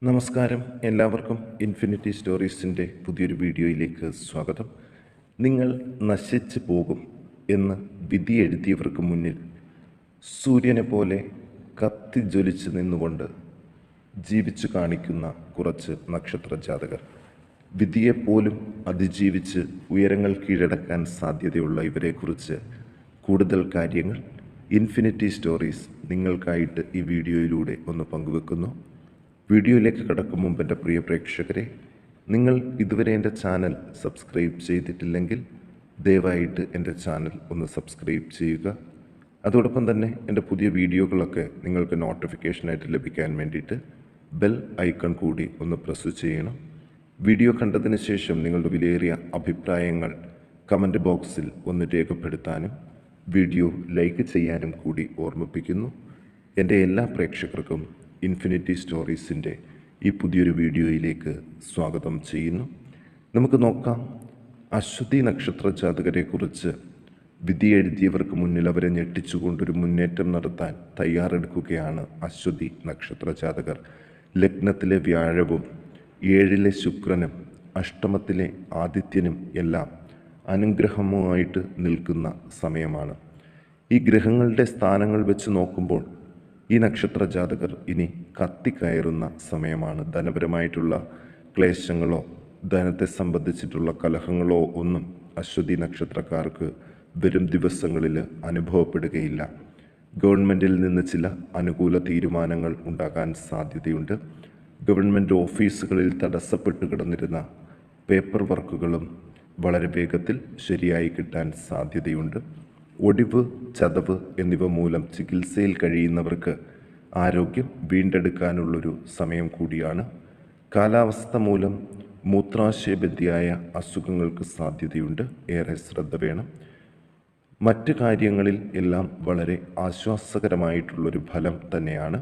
നമസ്കാരം, എല്ലാവർക്കും ഇൻഫിനിറ്റി സ്റ്റോറീസിൻ്റെ പുതിയൊരു വീഡിയോയിലേക്ക് സ്വാഗതം. നിങ്ങൾ നശിച്ചു പോകും എന്ന് വിധി എഴുതിയവർക്ക് മുന്നിൽ സൂര്യനെ പോലെ കത്തിജ്വലിച്ച് നിന്നുകൊണ്ട് ജീവിച്ചു കാണിക്കുന്ന കുറച്ച് നക്ഷത്ര ജാതകർ. വിധിയെപ്പോലും അതിജീവിച്ച് ഉയരങ്ങൾ കീഴടക്കാൻ സാധ്യതയുള്ള ഇവരെക്കുറിച്ച് കൂടുതൽ കാര്യങ്ങൾ ഇൻഫിനിറ്റി സ്റ്റോറീസ് നിങ്ങൾക്കായിട്ട് ഈ വീഡിയോയിലൂടെ ഒന്ന് പങ്കുവെക്കുന്നു. വീഡിയോയിലേക്ക് കടക്കും മുമ്പ് എൻ്റെ പ്രിയ പ്രേക്ഷകരെ, നിങ്ങൾ ഇതുവരെ എൻ്റെ ചാനൽ സബ്സ്ക്രൈബ് ചെയ്തിട്ടില്ലെങ്കിൽ ദയവായിട്ട് എൻ്റെ ചാനൽ ഒന്ന് സബ്സ്ക്രൈബ് ചെയ്യുക. അതോടൊപ്പം തന്നെ എൻ്റെ പുതിയ വീഡിയോകളൊക്കെ നിങ്ങൾക്ക് നോട്ടിഫിക്കേഷനായിട്ട് ലഭിക്കാൻ വേണ്ടിയിട്ട് ബെൽ ഐക്കൺ കൂടി ഒന്ന് പ്രസ് ചെയ്യണം. വീഡിയോ കണ്ടതിന് ശേഷം നിങ്ങളുടെ വിലയേറിയ അഭിപ്രായങ്ങൾ കമൻറ്റ് ബോക്സിൽ ഒന്ന് രേഖപ്പെടുത്താനും വീഡിയോ ലൈക്ക് ചെയ്യാനും കൂടി ഓർമ്മിപ്പിക്കുന്നു. എൻ്റെ എല്ലാ പ്രേക്ഷകർക്കും ഇൻഫിനിറ്റി സ്റ്റോറീസിൻ്റെ ഈ പുതിയൊരു വീഡിയോയിലേക്ക് സ്വാഗതം ചെയ്യുന്നു. നമുക്ക് നോക്കാം, അശ്വതി നക്ഷത്ര ജാതകരെക്കുറിച്ച് വിധി എഴുതിയവർക്ക് മുന്നിൽ അവരെ ഞെട്ടിച്ചുകൊണ്ടൊരു മുന്നേറ്റം നടത്താൻ തയ്യാറെടുക്കുകയാണ് അശ്വതി നക്ഷത്ര ജാതകർ. ലഗ്നത്തിലെ വ്യാഴവും 7-ലെ ശുക്രനും അഷ്ടമത്തിലെ ആദിത്യനും എല്ലാം അനുഗ്രഹവുമായിട്ട് നിൽക്കുന്ന സമയമാണ്. ഈ ഗ്രഹങ്ങളുടെ സ്ഥാനങ്ങൾ വെച്ച് നോക്കുമ്പോൾ ഈ നക്ഷത്ര ജാതകർ ഇനി കത്തിക്കയറുന്ന സമയമാണ്. ധനപരമായിട്ടുള്ള ക്ലേശങ്ങളോ ധനത്തെ സംബന്ധിച്ചിട്ടുള്ള കലഹങ്ങളോ ഒന്നും അശ്വതി നക്ഷത്രക്കാർക്ക് വരും ദിവസങ്ങളിൽ അനുഭവപ്പെടുകയില്ല. ഗവൺമെൻറ്റിൽ നിന്ന് ചില അനുകൂല തീരുമാനങ്ങൾ ഉണ്ടാകാൻ സാധ്യതയുണ്ട്. ഗവൺമെൻറ് ഓഫീസുകളിൽ തടസ്സപ്പെട്ട് കിടന്നിരുന്ന പേപ്പർ വർക്കുകളും വളരെ വേഗത്തിൽ ശരിയായി കിട്ടാൻ സാധ്യതയുണ്ട്. ഒടിവ്, ചതവ് എന്നിവ മൂലം ചികിത്സയിൽ കഴിയുന്നവർക്ക് ആരോഗ്യം വീണ്ടെടുക്കാനുള്ളൊരു സമയം കൂടിയാണ്. കാലാവസ്ഥ മൂലം മൂത്രാശയബന്ധിയായ അസുഖങ്ങൾക്ക് സാധ്യതയുണ്ട്. ഏറെ ശ്രദ്ധ വേണം. മറ്റ് കാര്യങ്ങളിൽ എല്ലാം വളരെ ആശ്വാസകരമായിട്ടുള്ളൊരു ഫലം തന്നെയാണ്.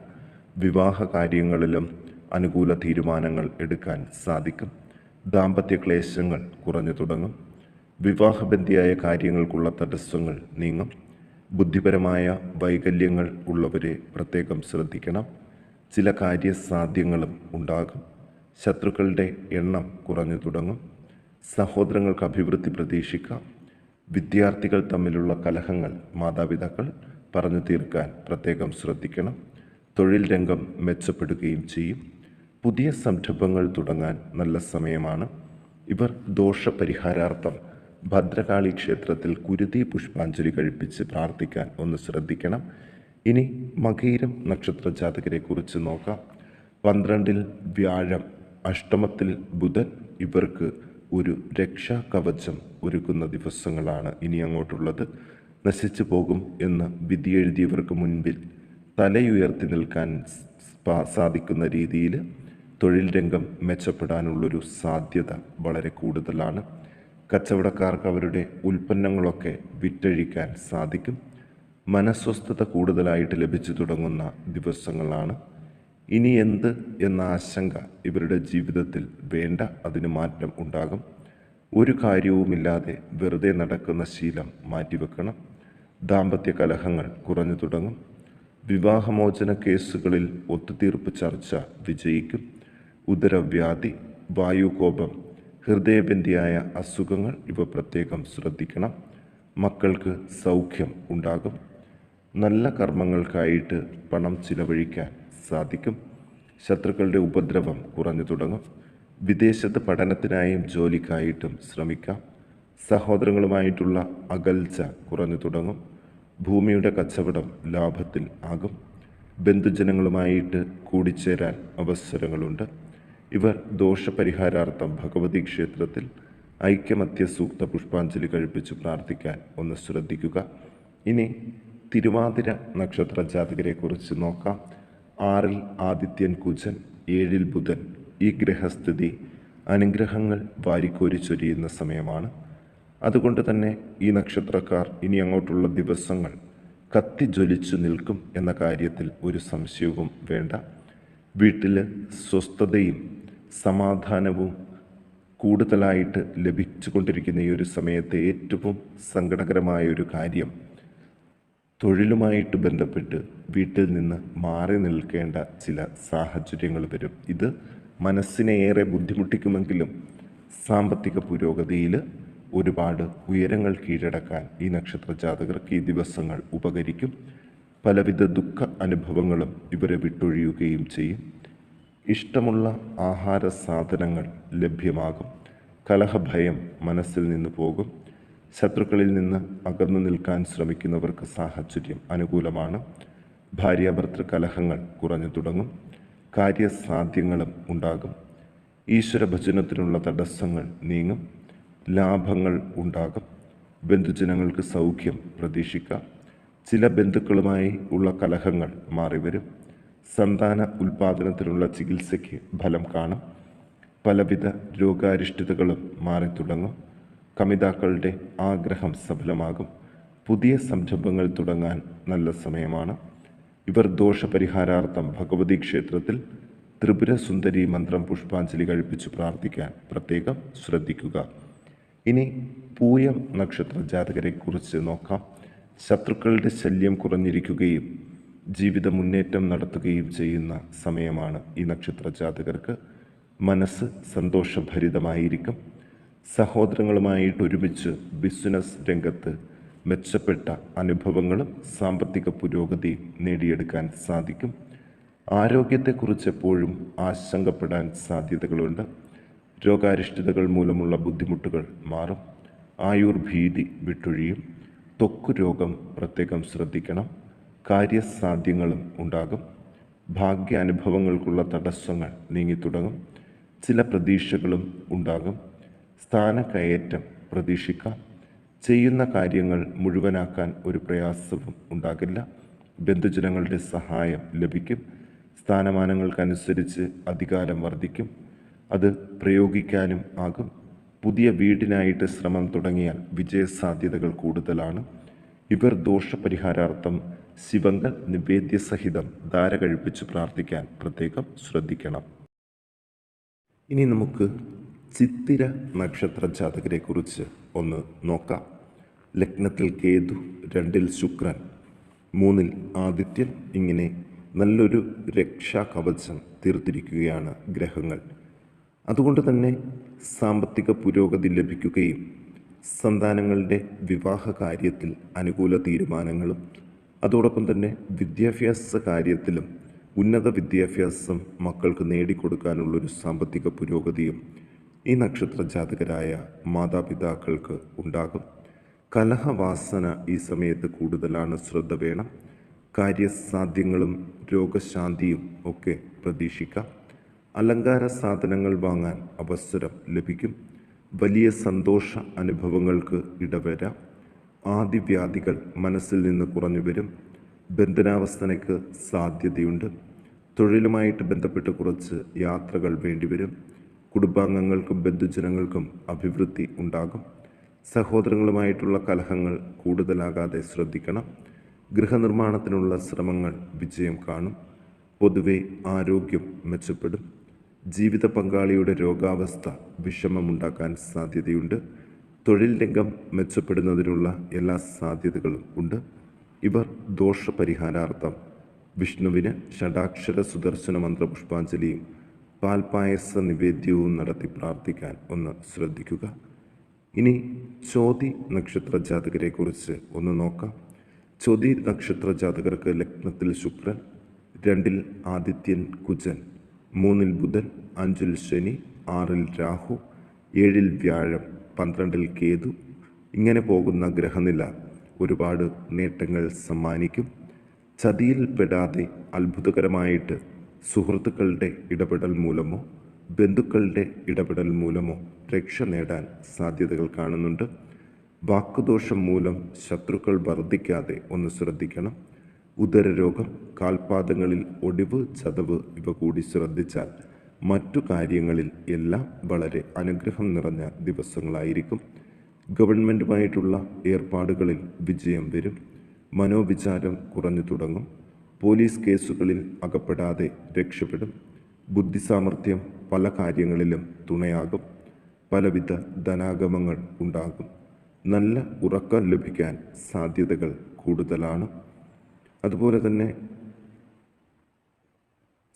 വിവാഹ കാര്യങ്ങളിലും അനുകൂല തീരുമാനങ്ങൾ എടുക്കാൻ സാധിക്കും. ദാമ്പത്യ ക്ലേശങ്ങൾ കുറഞ്ഞു തുടങ്ങും. വിവാഹബന്ധിയായ കാര്യങ്ങൾക്കുള്ള തടസ്സങ്ങൾ നീങ്ങും. ബുദ്ധിപരമായ വൈകല്യങ്ങൾ ഉള്ളവരെ പ്രത്യേകം ശ്രദ്ധിക്കണം. ചില കാര്യസാധ്യങ്ങളും ഉണ്ടാകും. ശത്രുക്കളുടെ എണ്ണം കുറഞ്ഞു തുടങ്ങും. സഹോദരങ്ങൾക്ക് അഭിവൃദ്ധി പ്രതീക്ഷിക്കാം. വിദ്യാർത്ഥികൾ തമ്മിലുള്ള കലഹങ്ങൾ മാതാപിതാക്കൾ പറഞ്ഞു തീർക്കാൻ പ്രത്യേകം ശ്രദ്ധിക്കണം. തൊഴിൽ രംഗം മെച്ചപ്പെടുകയും ചെയ്യും. പുതിയ സംരംഭങ്ങൾ തുടങ്ങാൻ നല്ല സമയമാണ്. ഇവർ ദോഷപരിഹാരാർത്ഥം ഭദ്രകാളി ക്ഷേത്രത്തിൽ കുരുതി പുഷ്പാഞ്ജലി കഴിപ്പിച്ച് പ്രാർത്ഥിക്കാൻ ഒന്ന് ശ്രദ്ധിക്കണം. ഇനി മകയിരം നക്ഷത്ര ജാതകരെ കുറിച്ച് നോക്കാം. 12-ൽ വ്യാഴം, അഷ്ടമത്തിൽ ബുധൻ ഇവർക്ക് ഒരു രക്ഷാ കവചം ഒരുക്കുന്ന ദിവസങ്ങളാണ് ഇനി അങ്ങോട്ടുള്ളത്. നശിച്ചു പോകും എന്ന് വിധി എഴുതിയവർക്ക് മുൻപിൽ തലയുയർത്തി നിൽക്കാൻ സാധിക്കുന്ന രീതിയിൽ തൊഴിൽ രംഗം മെച്ചപ്പെടാനുള്ളൊരു സാധ്യത വളരെ കൂടുതലാണ്. കച്ചവടക്കാർക്ക് അവരുടെ ഉൽപ്പന്നങ്ങളൊക്കെ വിറ്റഴിക്കാൻ സാധിക്കും. മനസ്വസ്ഥത കൂടുതലായിട്ട് ലഭിച്ചു തുടങ്ങുന്ന ദിവസങ്ങളാണ്. ഇനി എന്ത് എന്ന ആശങ്ക ഇവരുടെ ജീവിതത്തിൽ വേണ്ട, അതിന് മാറ്റം ഉണ്ടാകും. ഒരു കാര്യവുമില്ലാതെ വെറുതെ നടക്കുന്ന ശീലം മാറ്റിവെക്കണം. ദാമ്പത്യ കലഹങ്ങൾ കുറഞ്ഞു തുടങ്ങും. വിവാഹമോചന കേസുകളിൽ ഒത്തുതീർപ്പ് ചർച്ച വിജയിക്കും. ഉദരവ്യാധി, വായുകോപം, ഹൃദയബന്ധിയായ അസുഖങ്ങൾ ഇവ പ്രത്യേകം ശ്രദ്ധിക്കണം. മക്കൾക്ക് സൗഖ്യം ഉണ്ടാകും. നല്ല കർമ്മങ്ങൾക്കായിട്ട് പണം ചിലവഴിക്കാൻ സാധിക്കും. ശത്രുക്കളുടെ ഉപദ്രവം കുറഞ്ഞു തുടങ്ങും. വിദേശത്ത് പഠനത്തിനായും ജോലിക്കായിട്ടും ശ്രമിക്കാം. സഹോദരങ്ങളുമായിട്ടുള്ള അകൽച്ച കുറഞ്ഞു തുടങ്ങും. ഭൂമിയുടെ കച്ചവടം ലാഭത്തിൽ ആകും. ബന്ധുജനങ്ങളുമായിട്ട് കൂടിച്ചേരാൻ അവസരങ്ങളുണ്ട്. ഇവർ ദോഷപരിഹാരാർത്ഥം ഭഗവതി ക്ഷേത്രത്തിൽ ഐക്യമത്യ സൂക്ത പുഷ്പാഞ്ജലി കഴിപ്പിച്ച് പ്രാർത്ഥിക്കാൻ ഒന്ന് ശ്രദ്ധിക്കുക. ഇനി തിരുവാതിര നക്ഷത്ര ജാതകരെക്കുറിച്ച് നോക്കാം. 6-ൽ ആദിത്യൻ കുജൻ, 7-ൽ ബുധൻ. ഈ ഗ്രഹസ്ഥിതി അനുഗ്രഹങ്ങൾ വാരിക്കോരി ചൊരിയുന്ന സമയമാണ്. അതുകൊണ്ട് തന്നെ ഈ നക്ഷത്രക്കാർ ഇനി അങ്ങോട്ടുള്ള ദിവസങ്ങൾ കത്തിജ്വലിച്ചു നിൽക്കും എന്ന കാര്യത്തിൽ ഒരു സംശയവും വേണ്ട. വീട്ടിൽ സ്വസ്ഥതയും സമാധാനവും കൂടുതലായിട്ട് ലഭിച്ചുകൊണ്ടിരിക്കുന്ന ഈ ഒരു സമയത്തെ ഏറ്റവും സങ്കടകരമായ ഒരു കാര്യം തൊഴിലുമായിട്ട് ബന്ധപ്പെട്ട് വീട്ടിൽ നിന്ന് മാറി നിൽക്കേണ്ട ചില സാഹചര്യങ്ങൾ വരും. ഇത് മനസ്സിനെ ഏറെ ബുദ്ധിമുട്ടിക്കുമെങ്കിലും സാമ്പത്തിക പുരോഗതിയിൽ ഒരുപാട് ഉയരങ്ങൾ കീഴടക്കാൻ ഈ നക്ഷത്ര ജാതകർക്ക് ഈ ദിവസങ്ങൾ ഉപകരിക്കും. പലവിധ ദുഃഖ അനുഭവങ്ങളും ഇവരെ വിട്ടൊഴിയുകയും ചെയ്യും. ഇഷ്ടമുള്ള ആഹാര സാധനങ്ങൾ ലഭ്യമാകും. കലഹഭയം മനസ്സിൽ നിന്ന് പോകും. ശത്രുക്കളിൽ നിന്ന് അകന്നു നിൽക്കാൻ ശ്രമിക്കുന്നവർക്ക് സാഹചര്യം അനുകൂലമാണ്. ഭാര്യാഭർത്തൃ കലഹങ്ങൾ കുറഞ്ഞു തുടങ്ങും. കാര്യസാധ്യങ്ങളും ഉണ്ടാകും. ഈശ്വരഭജനത്തിനുള്ള തടസ്സങ്ങൾ നീങ്ങും. ലാഭങ്ങൾ ഉണ്ടാകും. ബന്ധുജനങ്ങൾക്ക് സൗഖ്യം പ്രതീക്ഷിക്കാം. ചില ബന്ധുക്കളുമായി ഉള്ള കലഹങ്ങൾ മാറിവരും. സന്താന ഉൽപാദനത്തിനുള്ള ചികിത്സയ്ക്ക് ഫലം കാണും. പലവിധ രോഗാരിഷ്ഠിതകളും മാറിത്തുടങ്ങും. കമിതാക്കളുടെ ആഗ്രഹം സഫലമാകും. പുതിയ സംരംഭങ്ങൾ തുടങ്ങാൻ നല്ല സമയമാണ്. ഇവർ ദോഷപരിഹാരാർത്ഥം ഭഗവതി ക്ഷേത്രത്തിൽ ത്രിപുരസുന്ദരി മന്ത്രം പുഷ്പാഞ്ജലി കഴിപ്പിച്ച് പ്രാർത്ഥിക്കാൻ പ്രത്യേകം ശ്രദ്ധിക്കുക. ഇനി പൂയം നക്ഷത്ര ജാതകരെക്കുറിച്ച് നോക്കാം. ശത്രുക്കളുടെ ശല്യം കുറഞ്ഞിരിക്കുകയും ജീവിത മുന്നേറ്റം നടത്തുകയും ചെയ്യുന്ന സമയമാണ് ഈ നക്ഷത്ര ജാതകർക്ക്. മനസ്സ് സന്തോഷഭരിതമായിരിക്കും. സഹോദരങ്ങളുമായിട്ട് ഒരുമിച്ച് ബിസിനസ് രംഗത്ത് മെച്ചപ്പെട്ട അനുഭവങ്ങളും സാമ്പത്തിക പുരോഗതിയും നേടിയെടുക്കാൻ സാധിക്കും. ആരോഗ്യത്തെക്കുറിച്ച് എപ്പോഴും ആശങ്കപ്പെടാൻ സാധ്യതകളുണ്ട്. രോഗാരിഷ്ഠിതകൾ മൂലമുള്ള ബുദ്ധിമുട്ടുകൾ മാറും. ആയുർഭീതി വിട്ടൊഴിയും. ത്വക്ക് രോഗം പ്രത്യേകം ശ്രദ്ധിക്കണം. കാര്യസാധ്യങ്ങളും ഉണ്ടാകും. ഭാഗ്യാനുഭവങ്ങൾക്കുള്ള തടസ്സങ്ങൾ നീങ്ങിത്തുടങ്ങും. ചില പ്രതീക്ഷകളും ഉണ്ടാകും. സ്ഥാനക്കയറ്റം പ്രതീക്ഷിക്കാം. ചെയ്യുന്ന കാര്യങ്ങൾ മുഴുവനാക്കാൻ ഒരു പ്രയാസവും ഉണ്ടാകില്ല. ബന്ധുജനങ്ങളുടെ സഹായം ലഭിക്കും. സ്ഥാനമാനങ്ങൾക്കനുസരിച്ച് അധികാരം വർദ്ധിക്കും. അത് പ്രയോഗിക്കാനും ആകും. പുതിയ വീടിനായിട്ട് ശ്രമം തുടങ്ങിയാൽ വിജയസാധ്യതകൾ കൂടുതലാണ്. ഇവർ ദോഷപരിഹാരാർത്ഥം ശിവങ്കൽ നിവേദ്യസഹിതം ധാര കഴിപ്പിച്ച് പ്രാർത്ഥിക്കാൻ പ്രത്യേകം ശ്രദ്ധിക്കണം. ഇനി നമുക്ക് ചിത്തിര നക്ഷത്ര ജാതകരെക്കുറിച്ച് ഒന്ന് നോക്കാം. ലഗ്നത്തിൽ കേതു, 2-ൽ ശുക്രൻ, 3-ൽ ആദിത്യൻ. ഇങ്ങനെ നല്ലൊരു രക്ഷാകവചം തീർത്തിരിക്കുകയാണ് ഗ്രഹങ്ങൾ. അതുകൊണ്ട് തന്നെ സാമ്പത്തിക പുരോഗതി ലഭിക്കുകയും സന്താനങ്ങളുടെ വിവാഹ കാര്യത്തിൽ അനുകൂല തീരുമാനങ്ങളും അതോടൊപ്പം തന്നെ വിദ്യാഭ്യാസ കാര്യത്തിലും ഉന്നത വിദ്യാഭ്യാസം മക്കൾക്ക് നേടിക്കൊടുക്കാനുള്ളൊരു സാമ്പത്തിക പുരോഗതിയും ഈ നക്ഷത്ര ജാതകരായ മാതാപിതാക്കൾക്ക് ഉണ്ടാകും. കലഹവാസന ഈ സമയത്ത് കൂടുതലാണ്. ശ്രദ്ധ വേണം. കാര്യസാധ്യങ്ങളും രോഗശാന്തിയും ഒക്കെ പ്രതീക്ഷിക്കാം. അലങ്കാര സാധനങ്ങൾ വാങ്ങാൻ അവസരം ലഭിക്കും. വലിയ സന്തോഷ അനുഭവങ്ങൾക്ക് ഇടവരാം. ആദിവ്യാധികൾ മനസ്സിൽ നിന്ന് കുറഞ്ഞു വരും. ബന്ധനാവസ്ഥയ്ക്ക് സാധ്യതയുണ്ട്. തൊഴിലുമായിട്ട് ബന്ധപ്പെട്ട് കുറച്ച് യാത്രകൾ വേണ്ടിവരും. കുടുംബാംഗങ്ങൾക്കും ബന്ധുജനങ്ങൾക്കും അഭിവൃദ്ധി ഉണ്ടാകും. സഹോദരങ്ങളുമായിട്ടുള്ള കലഹങ്ങൾ കൂടുതലാകാതെ ശ്രദ്ധിക്കണം. ഗൃഹനിർമ്മാണത്തിനുള്ള ശ്രമങ്ങൾ വിജയം കാണും. പൊതുവെ ആരോഗ്യം മെച്ചപ്പെടും. ജീവിത പങ്കാളിയുടെ രോഗാവസ്ഥ വിഷമമുണ്ടാക്കാൻ സാധ്യതയുണ്ട്. തൊഴിൽ രംഗം മെച്ചപ്പെടുന്നതിനുള്ള എല്ലാ സാധ്യതകളും ഉണ്ട്. ഇവർ ദോഷപരിഹാരാർത്ഥം വിഷ്ണുവിന് ഷഡാക്ഷര സുദർശന മന്ത്ര പുഷ്പാഞ്ജലിയും പാൽപായസ നിവേദ്യവും നടത്തി പ്രാർത്ഥിക്കാൻ ഒന്ന് ശ്രദ്ധിക്കുക. ഇനി ചോതി നക്ഷത്ര ജാതകരെക്കുറിച്ച് ഒന്ന് നോക്കാം. ചോതി നക്ഷത്ര ജാതകർക്ക് ലഗ്നത്തിൽ ശുക്രൻ, 2-ൽ ആദിത്യൻ കുജൻ, 3-ൽ ബുധൻ, 5-ൽ ശനി, 6-ൽ രാഹു, 7-ൽ വ്യാഴം, 12-ൽ കേതു. ഇങ്ങനെ പോകുന്ന ഗ്രഹനില ഒരുപാട് നേട്ടങ്ങൾ സമ്മാനിക്കും. ചതിയിൽ പെടാതെ അത്ഭുതകരമായിട്ട് സുഹൃത്തുക്കളുടെ ഇടപെടൽ മൂലമോ ബന്ധുക്കളുടെ ഇടപെടൽ മൂലമോ രക്ഷ നേടാൻ സാധ്യതകൾ കാണുന്നുണ്ട്. വാക്കുദോഷം മൂലം ശത്രുക്കൾ വർദ്ധിക്കാതെ ഒന്ന് ശ്രദ്ധിക്കണം. ഉദരരോഗം, കാൽപാദങ്ങളിൽ ഒടിവ്, ചതവ് ഇവ കൂടി ശ്രദ്ധിച്ചാൽ മറ്റു കാര്യങ്ങളിൽ എല്ലാം വളരെ അനുഗ്രഹം നിറഞ്ഞ ദിവസങ്ങളായിരിക്കും. ഗവൺമെൻറ്റുമായിട്ടുള്ള ഏർപ്പാടുകളിൽ വിജയം വരും. മനോവിചാരം കുറഞ്ഞു തുടങ്ങും. പോലീസ് കേസുകളിൽ അകപ്പെടാതെ രക്ഷപ്പെടും. ബുദ്ധിസാമർഥ്യം പല കാര്യങ്ങളിലും തുണയാകും. പലവിധ ധനാഗമങ്ങൾ ഉണ്ടാകും. നല്ല ഉറക്കം ലഭിക്കാൻ സാധ്യതകൾ കൂടുതലാണ്. അതുപോലെ തന്നെ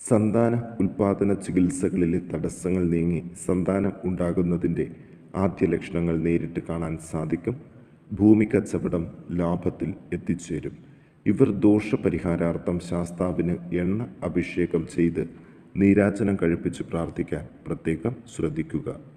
സന്താന ഉൽപാദന ചികിത്സകളിലെ തടസ്സങ്ങൾ നീങ്ങി സന്താനം ഉണ്ടാകുന്നതിൻ്റെ ആദ്യ ലക്ഷണങ്ങൾ നേരിട്ട് കാണാൻ സാധിക്കും. ഭൂമി കച്ചവടം ലാഭത്തിൽ എത്തിച്ചേരും. ഇവർ ദോഷപരിഹാരാർത്ഥം ശാസ്താവിന് എണ്ണ അഭിഷേകം ചെയ്ത് നീരാജനം കഴിപ്പിച്ച് പ്രാർത്ഥിക്കാൻ പ്രത്യേകം ശ്രദ്ധിക്കുക.